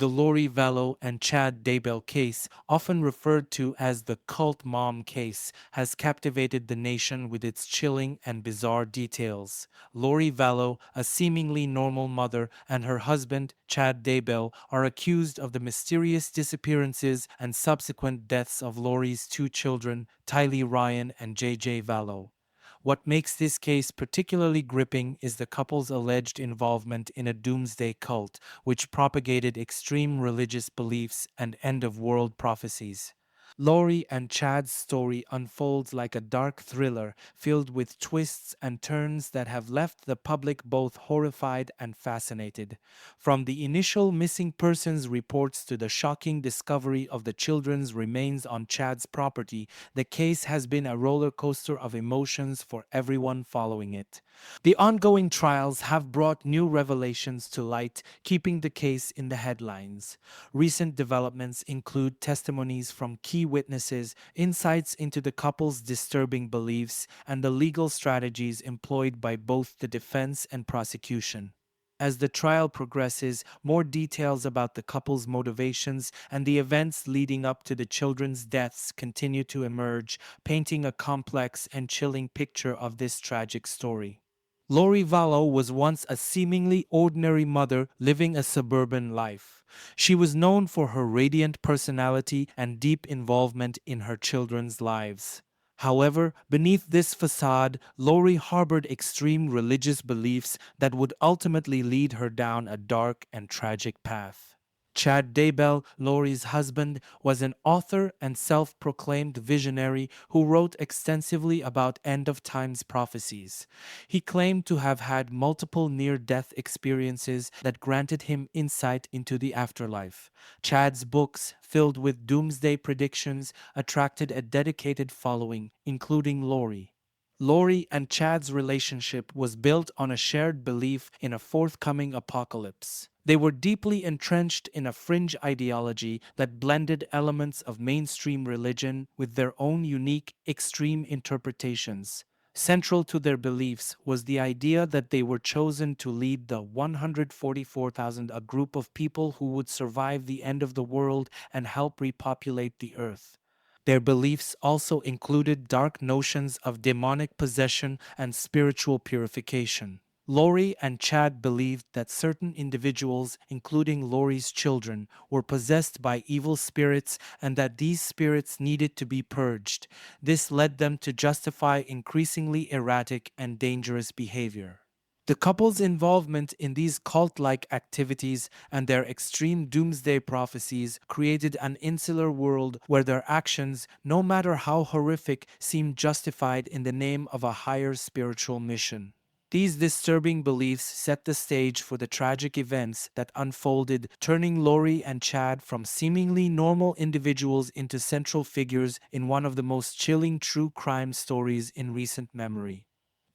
The Lori Vallow and Daybell case, often referred to as the cult mom case, has captivated the nation with its chilling and bizarre details. Lori Vallow, a seemingly normal mother, and her husband, Daybell, are accused of the mysterious disappearances and subsequent deaths of Lori's two children, Tylee Ryan and JJ Vallow. What makes this case particularly gripping is the couple's alleged involvement in a doomsday cult, which propagated extreme religious beliefs and end of world prophecies. Lori and Chad's story unfolds like a dark thriller filled with twists and turns that have left the public both horrified and fascinated. From the initial missing persons reports to the shocking discovery of the children's remains on Chad's property, the case has been a roller coaster of emotions for everyone following it. The ongoing trials have brought new revelations to light, keeping the case in the headlines. Recent developments include testimonies from key witnesses, insights into the couple's disturbing beliefs, and the legal strategies employed by both the defense and prosecution. As the trial progresses, more details about the couple's motivations and the events leading up to the children's deaths continue to emerge, painting a complex and chilling picture of this tragic story. Lori Vallow was once a seemingly ordinary mother living a suburban life. She was known for her radiant personality and deep involvement in her children's lives. However, beneath this facade, Lori harbored extreme religious beliefs that would ultimately lead her down a dark and tragic path. Daybell, Lori's husband, was an author and self-proclaimed visionary who wrote extensively about end-of-times prophecies. He claimed to have had multiple near-death experiences that granted him insight into the afterlife. Chad's books, filled with doomsday predictions, attracted a dedicated following, including Lori. Lori and Chad's relationship was built on a shared belief in a forthcoming apocalypse. They were deeply entrenched in a fringe ideology that blended elements of mainstream religion with their own unique, extreme interpretations. Central to their beliefs was the idea that they were chosen to lead the 144,000, a group of people who would survive the end of the world and help repopulate the earth. Their beliefs also included dark notions of demonic possession and spiritual purification. Lori and Chad believed that certain individuals, including Lori's children, were possessed by evil spirits and that these spirits needed to be purged. This led them to justify increasingly erratic and dangerous behavior. The couple's involvement in these cult-like activities and their extreme doomsday prophecies created an insular world where their actions, no matter how horrific, seemed justified in the name of a higher spiritual mission. These disturbing beliefs set the stage for the tragic events that unfolded, turning Lori and Chad from seemingly normal individuals into central figures in one of the most chilling true crime stories in recent memory.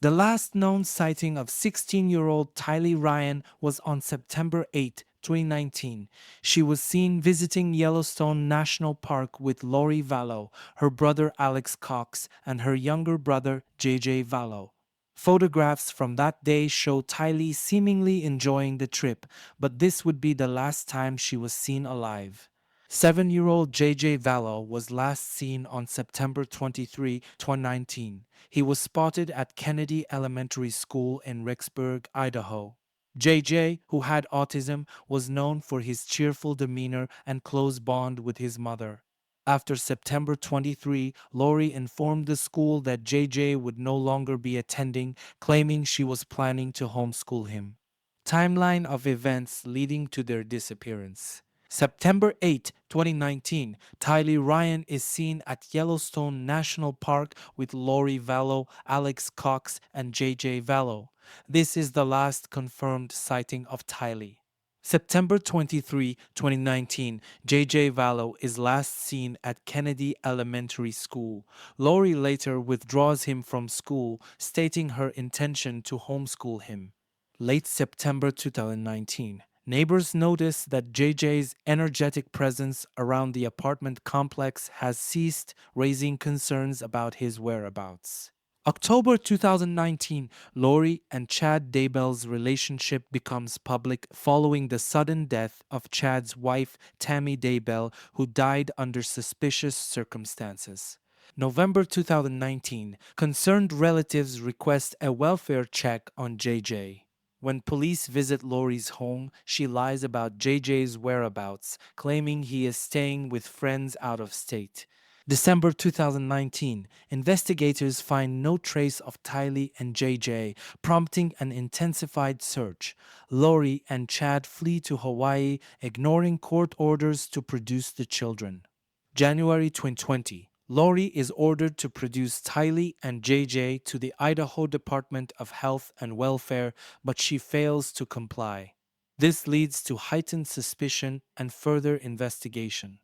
The last known sighting of 16-year-old Tylee Ryan was on September 8, 2019. She was seen visiting Yellowstone National Park with Lori Vallow, her brother Alex Cox, and her younger brother JJ Vallow. Photographs from that day show Tylee seemingly enjoying the trip, but this would be the last time she was seen alive. 7-year-old JJ Vallow was last seen on September 23, 2019. He was spotted at Kennedy Elementary School in Rexburg, Idaho. JJ, who had autism, was known for his cheerful demeanor and close bond with his mother. After September 23, Lori informed the school that JJ would no longer be attending, claiming she was planning to homeschool him. Timeline of events leading to their disappearance. September 8, 2019, Tylee Ryan is seen at Yellowstone National Park with Lori Vallow, Alex Cox, and JJ Vallow. This is the last confirmed sighting of Tylee. September 23, 2019, JJ Vallow is last seen at Kennedy Elementary School. Lori later withdraws him from school, stating her intention to homeschool him. Late September 2019. Neighbors notice that JJ's energetic presence around the apartment complex has ceased, raising concerns about his whereabouts. October 2019, Lori and Chad Daybell's relationship becomes public following the sudden death of Chad's wife, Tammy Daybell, who died under suspicious circumstances. November 2019, concerned relatives request a welfare check on JJ. When police visit Lori's home, she lies about JJ's whereabouts, claiming he is staying with friends out of state. December 2019, investigators find no trace of Tylee and JJ, prompting an intensified search. Lori and Chad flee to Hawaii, ignoring court orders to produce the children. January 2020, Lori is ordered to produce Tylee and JJ to the Idaho Department of Health and Welfare, but she fails to comply. This leads to heightened suspicion and further investigation.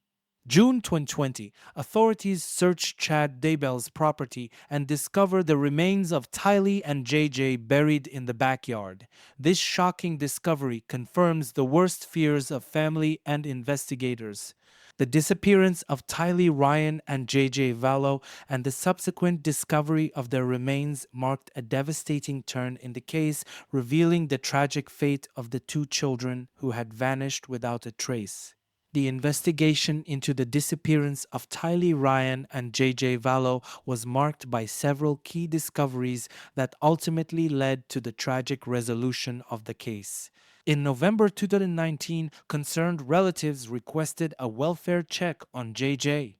June 2020, authorities search Chad Daybell's property and discover the remains of Tylee and JJ buried in the backyard. This shocking discovery confirms the worst fears of family and investigators. The disappearance of Tylee Ryan and JJ Vallow and the subsequent discovery of their remains marked a devastating turn in the case, revealing the tragic fate of the two children who had vanished without a trace. The investigation into the disappearance of Tylee Ryan and JJ Vallow was marked by several key discoveries that ultimately led to the tragic resolution of the case. In November 2019, concerned relatives requested a welfare check on JJ.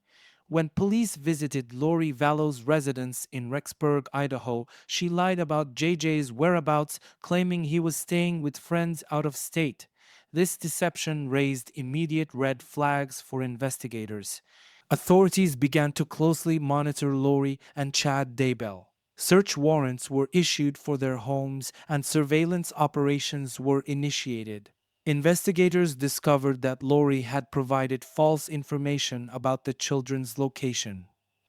When police visited Lori Vallow's residence in Rexburg, Idaho, she lied about JJ's whereabouts, claiming he was staying with friends out of state. This deception raised immediate red flags for investigators. Authorities began to closely monitor Lori and Chad Daybell. Search warrants were issued for their homes and surveillance operations were initiated. Investigators discovered that Lori had provided false information about the children's location.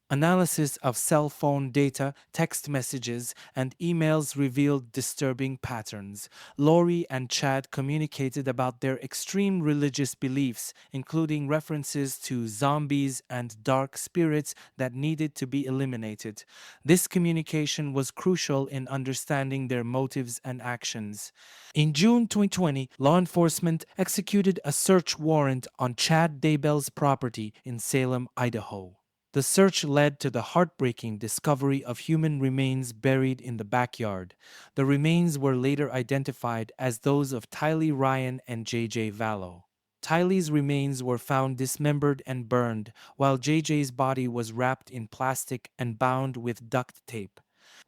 Analysis of cell phone data, text messages, and emails revealed disturbing patterns. Lori and Chad communicated about their extreme religious beliefs, including references to zombies and dark spirits that needed to be eliminated. This communication was crucial in understanding their motives and actions. In June 2020, law enforcement executed a search warrant on Chad Daybell's property in Salem, Idaho. The search led to the heartbreaking discovery of human remains buried in the backyard. The remains were later identified as those of Tylee Ryan and JJ Vallow. Tylee's remains were found dismembered and burned, while JJ's body was wrapped in plastic and bound with duct tape.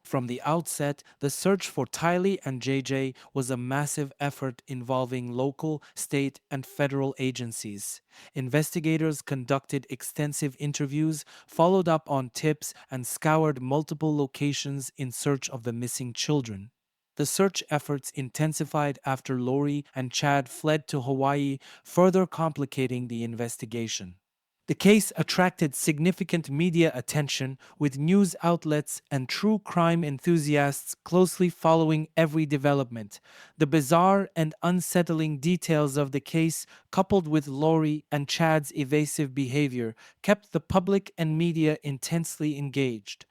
From the outset, the search for Tylee and JJ was a massive effort involving local, state, and federal agencies. Investigators conducted extensive interviews, followed up on tips, and scoured multiple locations in search of the missing children. The search efforts intensified after Lori and Chad fled to Hawaii, further complicating the investigation. The case attracted significant media attention, with news outlets and true crime enthusiasts closely following every development. The bizarre and unsettling details of the case, coupled with Lori and Chad's evasive behavior, kept the public and media intensely engaged.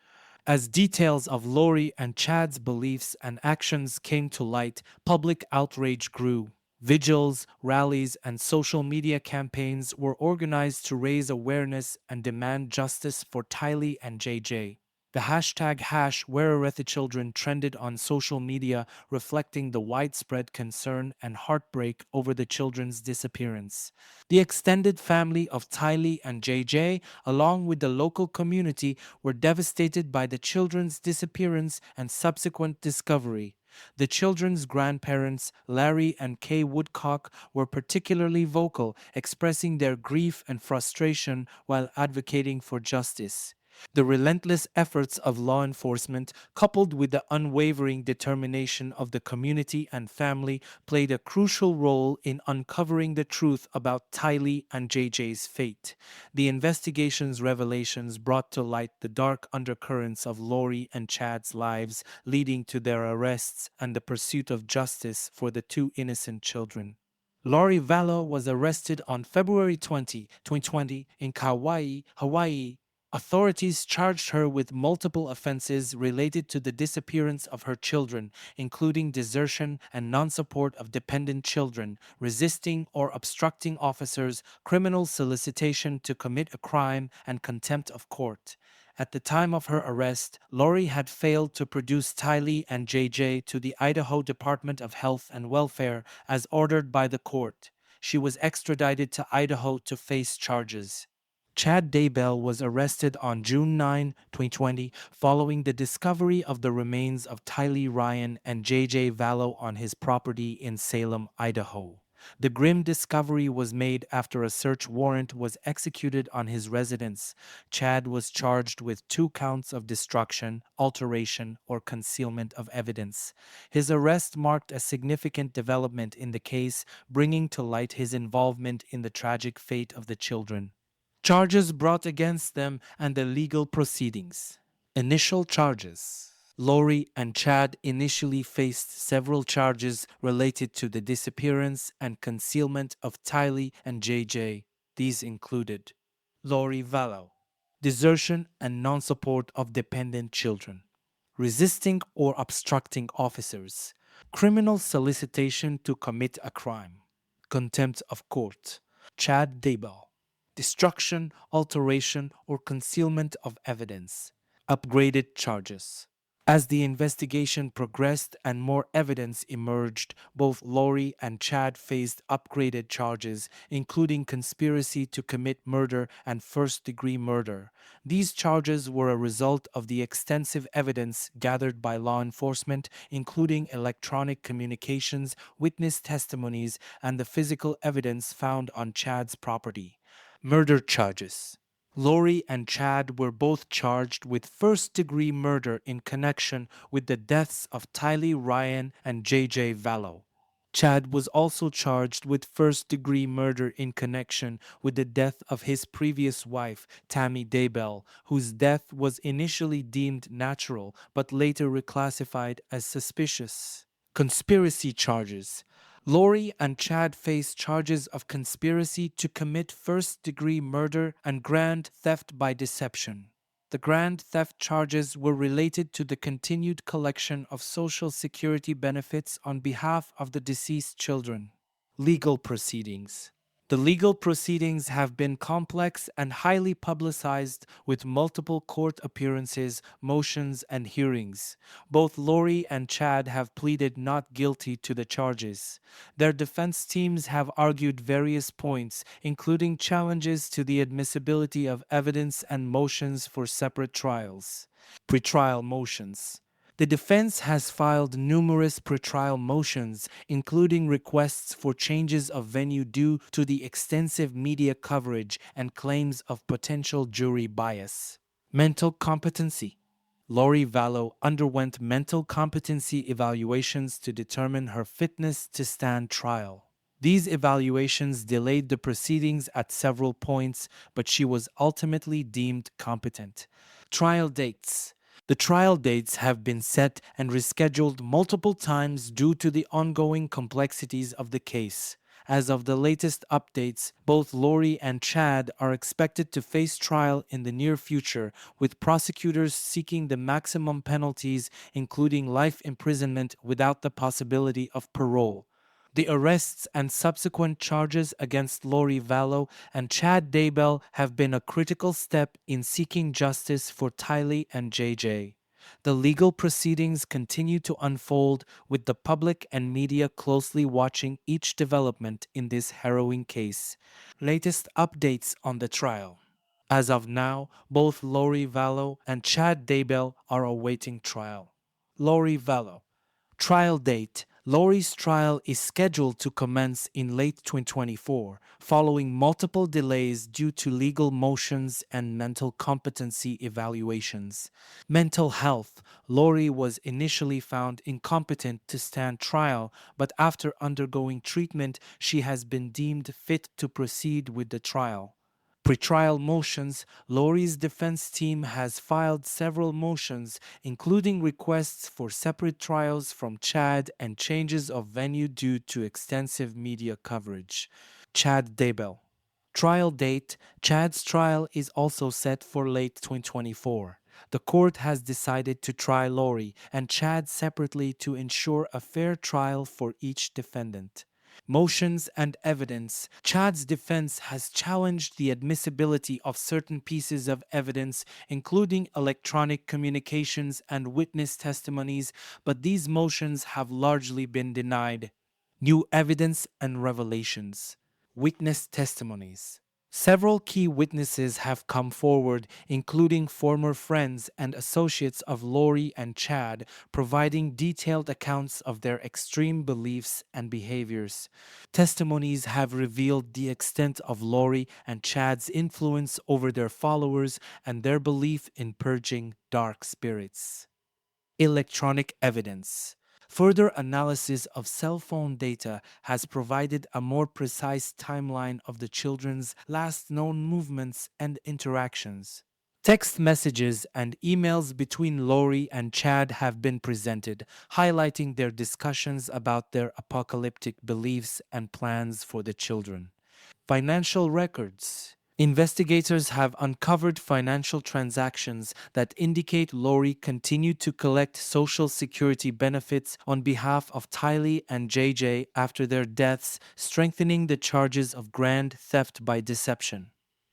As details of Lori and Chad's beliefs and actions came to light, public outrage grew. Vigils, rallies, and social media campaigns were organized to raise awareness and demand justice for Tylee and JJ. The hashtag #WhereAreTheChildren trended on social media, reflecting the widespread concern and heartbreak over the children's disappearance. The extended family of Tylee and JJ, along with the local community, were devastated by the children's disappearance and subsequent discovery. The children's grandparents, Larry and Kay Woodcock, were particularly vocal, expressing their grief and frustration while advocating for justice. The relentless efforts of law enforcement, coupled with the unwavering determination of the community and family, played a crucial role in uncovering the truth about Tylee and JJ's fate. The investigation's revelations brought to light the dark undercurrents of Lori and Chad's lives, leading to their arrests and the pursuit of justice for the two innocent children. Lori Vallow was arrested on February 20, 2020 in Kauai, Hawaii, Authorities charged her with multiple offenses related to the disappearance of her children, including desertion and non-support of dependent children, resisting or obstructing officers, criminal solicitation to commit a crime, and contempt of court. At the time of her arrest, Lori had failed to produce Tylee and JJ to the Idaho Department of Health and Welfare as ordered by the court. She was extradited to Idaho to face charges. Chad Daybell was arrested on June 9, 2020, following the discovery of the remains of Tylee Ryan and JJ Vallow on his property in Salem, Idaho. The grim discovery was made after a search warrant was executed on his residence. Chad was charged with 2 counts of destruction, alteration, or concealment of evidence. His arrest marked a significant development in the case, bringing to light his involvement in the tragic fate of the children. Charges brought against them and the legal proceedings. Initial charges. Lori and Chad initially faced several charges related to the disappearance and concealment of Tylee and JJ. These included Lori Vallow, desertion and non-support of dependent children, resisting or obstructing officers, criminal solicitation to commit a crime, contempt of court. Chad Daybell, destruction, alteration, or concealment of evidence, upgraded charges. As the investigation progressed and more evidence emerged, both Lori and Chad faced upgraded charges, including conspiracy to commit murder and first-degree murder. These charges were a result of the extensive evidence gathered by law enforcement, including electronic communications, witness testimonies, and the physical evidence found on Chad's property. Murder charges. Lori and Chad were both charged with first-degree murder in connection with the deaths of Tylee Ryan and JJ Vallow. Chad was also charged with first-degree murder in connection with the death of his previous wife, Tammy Daybell, whose death was initially deemed natural but later reclassified as suspicious. Conspiracy charges. Lori and Chad face charges of conspiracy to commit first-degree murder and grand theft by deception. The grand theft charges were related to the continued collection of Social Security benefits on behalf of the deceased children. Legal proceedings. The legal proceedings have been complex and highly publicized with multiple court appearances, motions, and hearings. Both Lori and Chad have pleaded not guilty to the charges. Their defense teams have argued various points, including challenges to the admissibility of evidence and motions for separate trials. Pretrial motions. The defense has filed numerous pretrial motions, including requests for changes of venue due to the extensive media coverage and claims of potential jury bias. Mental competency. Lori Vallow underwent mental competency evaluations to determine her fitness to stand trial. These evaluations delayed the proceedings at several points, but she was ultimately deemed competent. Trial dates. The trial dates have been set and rescheduled multiple times due to the ongoing complexities of the case. As of the latest updates, both Lori and Chad are expected to face trial in the near future, with prosecutors seeking the maximum penalties, including life imprisonment without the possibility of parole. The arrests and subsequent charges against Lori Vallow and Chad Daybell have been a critical step in seeking justice for Tylee and JJ. The legal proceedings continue to unfold, with the public and media closely watching each development in this harrowing case. Latest updates on the trial. As of now, both Lori Vallow and Chad Daybell are awaiting trial. Lori Vallow. Trial date. Lori's trial is scheduled to commence in late 2024, following multiple delays due to legal motions and mental competency evaluations. Mental health. Lori was initially found incompetent to stand trial, but after undergoing treatment, she has been deemed fit to proceed with the trial. Pretrial motions. Lori's defense team has filed several motions, including requests for separate trials from Chad and changes of venue due to extensive media coverage. Chad Daybell. Trial date: Chad's trial is also set for late 2024. The court has decided to try Lori and Chad separately to ensure a fair trial for each defendant. Motions and evidence: Chad's defense has challenged the admissibility of certain pieces of evidence, including electronic communications and witness testimonies, but these motions have largely been denied. New evidence and revelations. Witness testimonies. Several key witnesses have come forward, including former friends and associates of Lori and Chad, providing detailed accounts of their extreme beliefs and behaviors. Testimonies have revealed the extent of Lori and Chad's influence over their followers and their belief in purging dark spirits. Electronic evidence. Further analysis of cell phone data has provided a more precise timeline of the children's last known movements and interactions. Text messages and emails between Lori and Chad have been presented, highlighting their discussions about their apocalyptic beliefs and plans for the children. Financial records. Investigators have uncovered financial transactions that indicate Lori continued to collect Social Security benefits on behalf of Tylee and JJ after their deaths, strengthening the charges of grand theft by deception.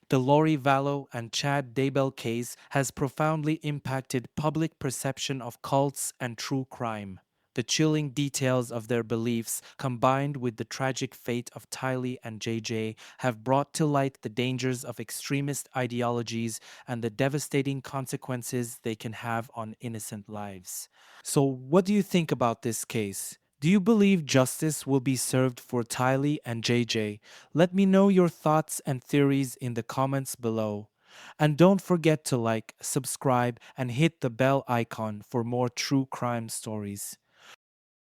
The Lori Vallow and Chad Daybell case has profoundly impacted public perception of cults and true crime. The chilling details of their beliefs, combined with the tragic fate of Tylee and JJ, have brought to light the dangers of extremist ideologies and the devastating consequences they can have on innocent lives. So, what do you think about this case? Do you believe justice will be served for Tylee and JJ? Let me know your thoughts and theories in the comments below. And don't forget to like, subscribe, and hit the bell icon for more true crime stories.